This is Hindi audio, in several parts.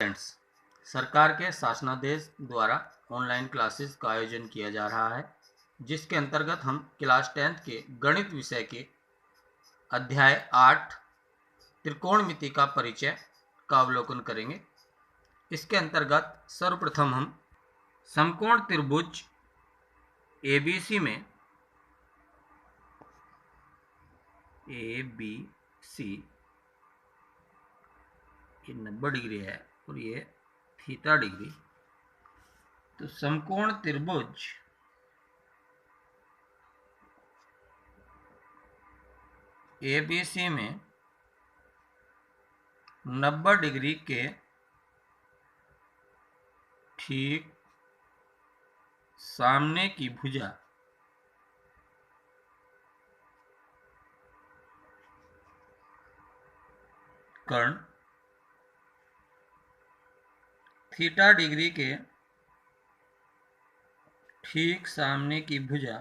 फ्रेंड्स, सरकार के शासनादेश द्वारा ऑनलाइन क्लासेस का आयोजन किया जा रहा है, जिसके अंतर्गत हम क्लास 10th के गणित विषय के अध्याय 8 त्रिकोणमिति का परिचय का अवलोकन करेंगे। इसके अंतर्गत सर्वप्रथम हम समकोण त्रिभुज ABC में ABC ये 90 डिग्री है और ये थीटा डिग्री, तो समकोण त्रिभुज ABC में 90 डिग्री के ठीक सामने की भुजा कर्ण थीटा डिग्री के ठीक सामने की भुजा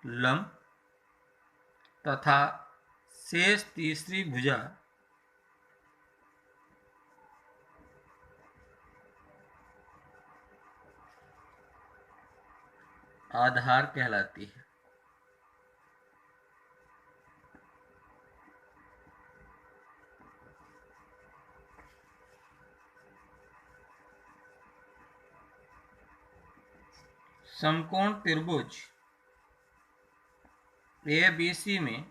लंब तथा शेष तीसरी भुजा आधार कहलाती है। समकोण त्रिभुज ABC में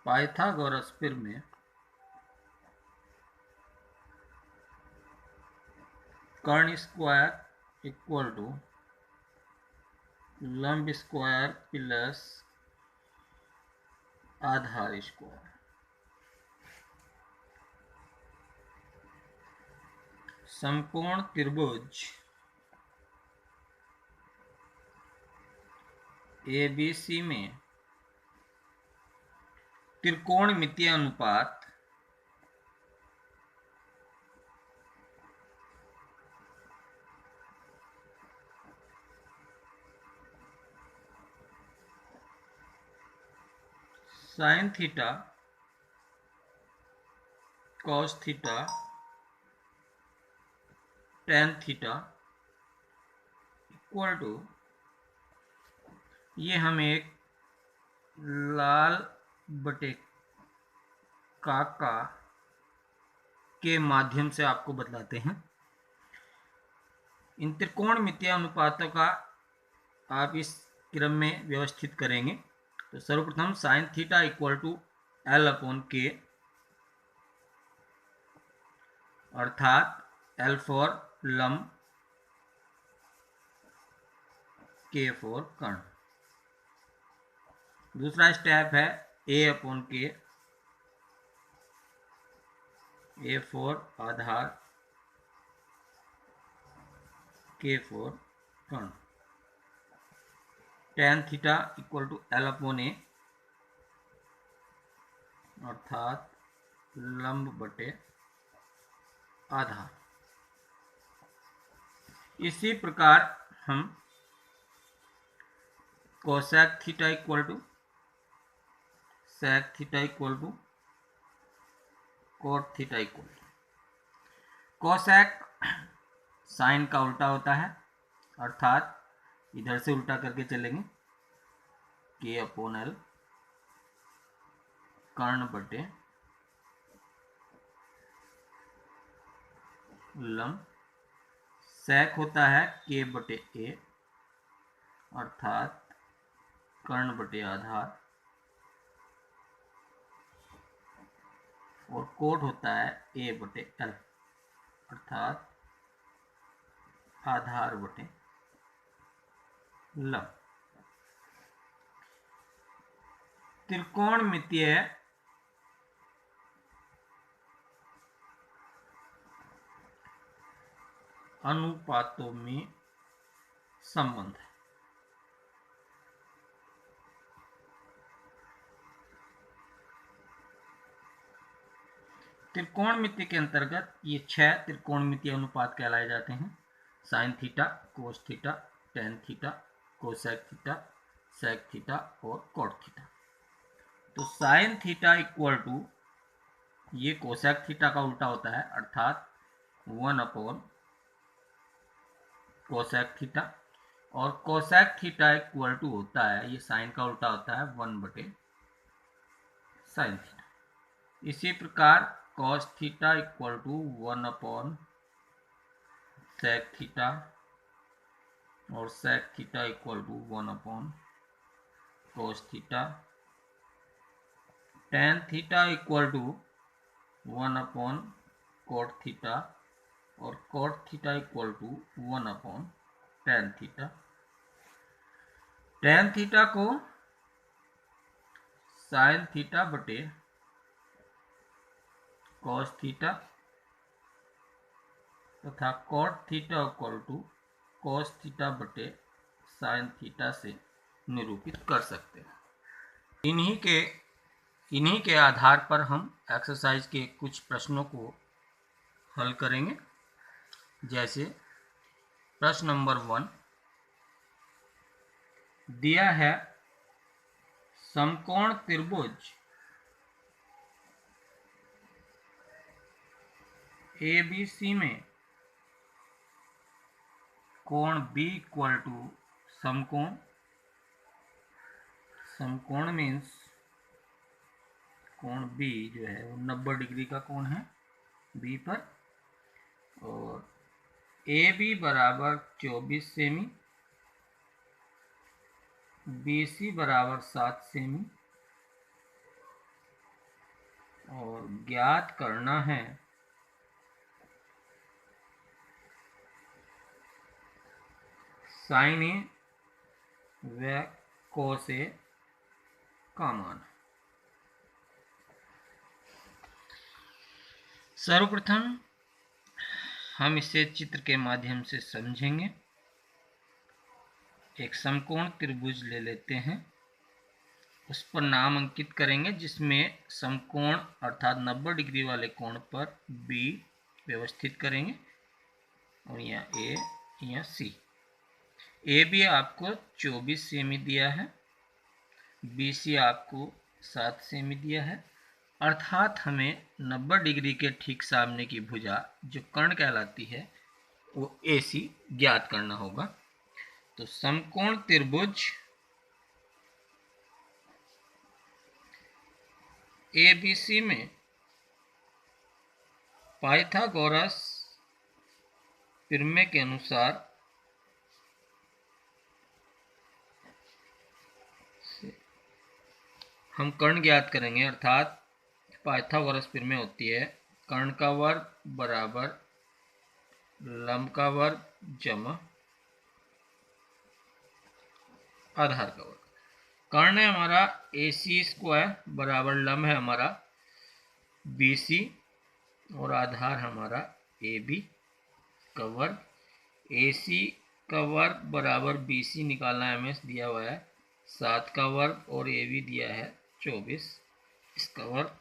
पाइथागोरस प्रमेय कर्ण स्क्वायर इक्वल टू लंब स्क्वायर प्लस आधार स्क्वायर। समकोण त्रिभुज ABC में त्रिकोणमितीय अनुपात sine theta cos theta tan theta equal to, ये हम एक लाल बटे काका के माध्यम से आपको बतलाते हैं। इन त्रिकोणमितीय अनुपातों का आप इस क्रम में व्यवस्थित करेंगे। तो सर्वप्रथम sine theta equal to L upon K, अर्थात L फॉर लंब, K फॉर कर्ण। दूसरा स्टेप है A upon K, A for आधार, K फॉर कर्ण। Tan theta equal to L upon A, अर्थात लंब बटे आधार। इसी प्रकार हम cosec theta equal to sec theta equal to cot theta equal to, cosec sine का उल्टा होता है, अर्थात इधर से उल्टा करके चलेंगे, K अपॉन L कर्ण बटे लंब। सेक होता है K बटे A, अर्थात कर्ण बटे आधार, और कोट होता है A बटे L, अर्थात आधार बटे लंब। त्रिकोणमितीय अनुपातों में संबंध है। त्रिकोणमिति के अंतर्गत ये 6 त्रिकोणमितीय अनुपात कहलाए जाते हैं। Sine theta, cos theta, tan theta, cosec theta, sec theta और कॉट थीटा। तो साइन थीटा इक्वल टू, ये कोसेक थीटा का उल्टा होता है, अर्थात 1 अपॉन कोसेक थीटा, और कोसेक थीटा इक्वल टू होता है, ये साइन का उल्टा होता है, 1 बटे साइन थीटा। इसी प्रकार cos theta equal to 1 upon sec theta, और sec theta equal to 1 upon cos theta. Tan theta equal to 1 upon cot theta, और cot theta equal to 1 upon tan theta. Tan theta को साइन थीटा बटे कॉस थीटा तथा cot theta equal to cos theta बटे साइन थीटा से निरूपित कर सकते हैं। इन्हीं के आधार पर हम एक्सरसाइज के कुछ प्रश्नों को हल करेंगे। जैसे प्रश्न नंबर 1 दिया है, समकोण त्रिभुज ABC में कोण B इक्वल टू समकोण, समकोण मीन्स कोण B जो है वो 90 डिग्री का कोण है B पर, और AB बराबर 24 सेमी, BC बराबर 7 सेमी, और ज्ञात करना है साइन ए व कोस ए का मान। सर्वप्रथम हम इसे चित्र के माध्यम से समझेंगे। एक समकोण त्रिभुज ले लेते हैं, उस पर नाम अंकित करेंगे, जिसमें समकोण अर्थात 90 डिग्री वाले कोण पर B व्यवस्थित करेंगे, और यहाँ A, यहाँ C। AB आपको 24 सेमी दिया है, BC आपको 7 सेमी दिया है, अर्थात हमें 90 डिग्री के ठीक सामने की भुजा जो कर्ण कहलाती है वो AC ज्ञात करना होगा। तो समकोण त्रिभुज ABC में पाइथागोरस प्रमेय के अनुसार हम कर्ण ज्ञात करेंगे, अर्थात पाइथागोरस प्रमेय होती है कर्ण का वर्ग बराबर लंब का वर्ग जमा आधार का वर्ग। कर्ण है हमारा AC स्क्वायर बराबर लंब है हमारा BC, और आधार हमारा AB का वर्ग। AC का वर्ग बराबर BC निकालना है हमें, दिया हुआ है 7 का वर्ग, और AB दिया है 24, इसका वर्ग।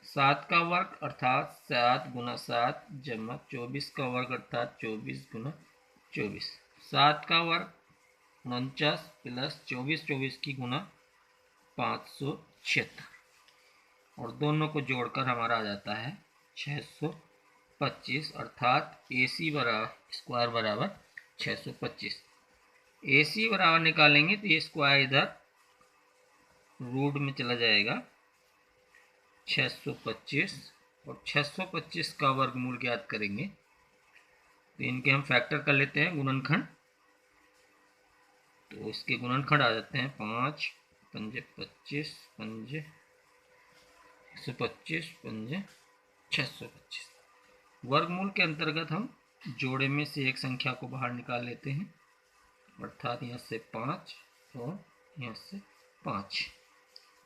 7 का वर्ग अर्थात 7 गुना 7 जमा 24 का वर्ग अर्थात 24 गुना 24। 7 का वर्ग 49 प्लस 24 की गुना 576, और दोनों को जोड़कर हमारा आ जाता है 625, अर्थात AC बराबर स्क्वायर बराबर 625। AC बराबर निकालेंगे तो ये स्क्वायर इधर रूट में चला जाएगा 625, और 625 का वर्गमूल ज्ञात करेंगे तो इनके हम फैक्टर कर लेते हैं, गुणनखंड। तो इसके गुणनखंड आ जाते हैं 5 पंजे 25 पंजे 125 पंजे 625। वर्गमूल के अंतर्गत हम जोड़े में से एक संख्या को बाहर निकाल लेते हैं, अर्थात यहाँ से 5 और यहाँ से 5।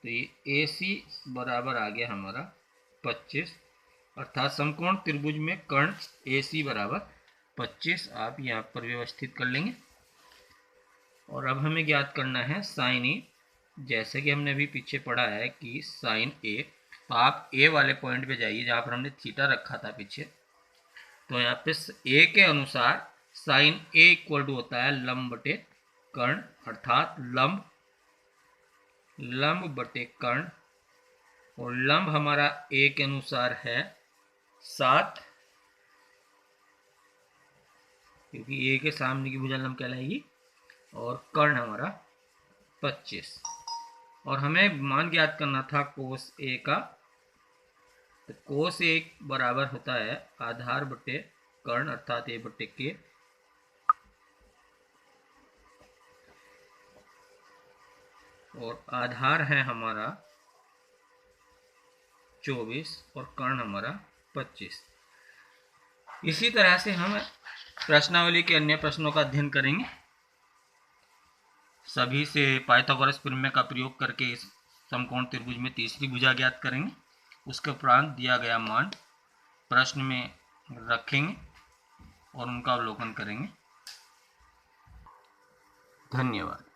तो ये AC बराबर आ गया हमारा 25, अर्थात समकोण त्रिभुज में कर्ण AC बराबर 25 आप यहाँ पर व्यवस्थित कर लेंगे। और अब हमें ज्ञात करना है साइन ए, जैसे कि हमने अभी पीछे पढ़ा है कि साइन ए तो आप ए वाले पॉइंट पे जाइए जहाँ पर हमने थीटा रखा था पीछे। तो यहाँ पे ए के अनुसार साइन ए इक्वल टू होता है लंब बटे कर्ण, अर्थात लंब बटे कर्ण, और लंब हमारा ए के अनुसार है 7, क्योंकि ए के सामने की भुजा लंब कहलाएगी, और कर्ण हमारा 25। और हमें मान ज्ञात करना था कोस ए का। तो कोस ए बराबर होता है आधार बटे कर्ण, अर्थात ए बटे के, और आधार है हमारा 24 और कर्ण हमारा 25। इसी तरह से हम प्रश्नावली के अन्य प्रश्नों का अध्ययन करेंगे। सभी से पाइथागोरस प्रमेय का प्रयोग करके इस समकोण त्रिभुज में तीसरी भुजा ज्ञात करेंगे। उसके उपरांत दिया गया मान प्रश्न में रखेंगे और उनका अवलोकन करेंगे। धन्यवाद।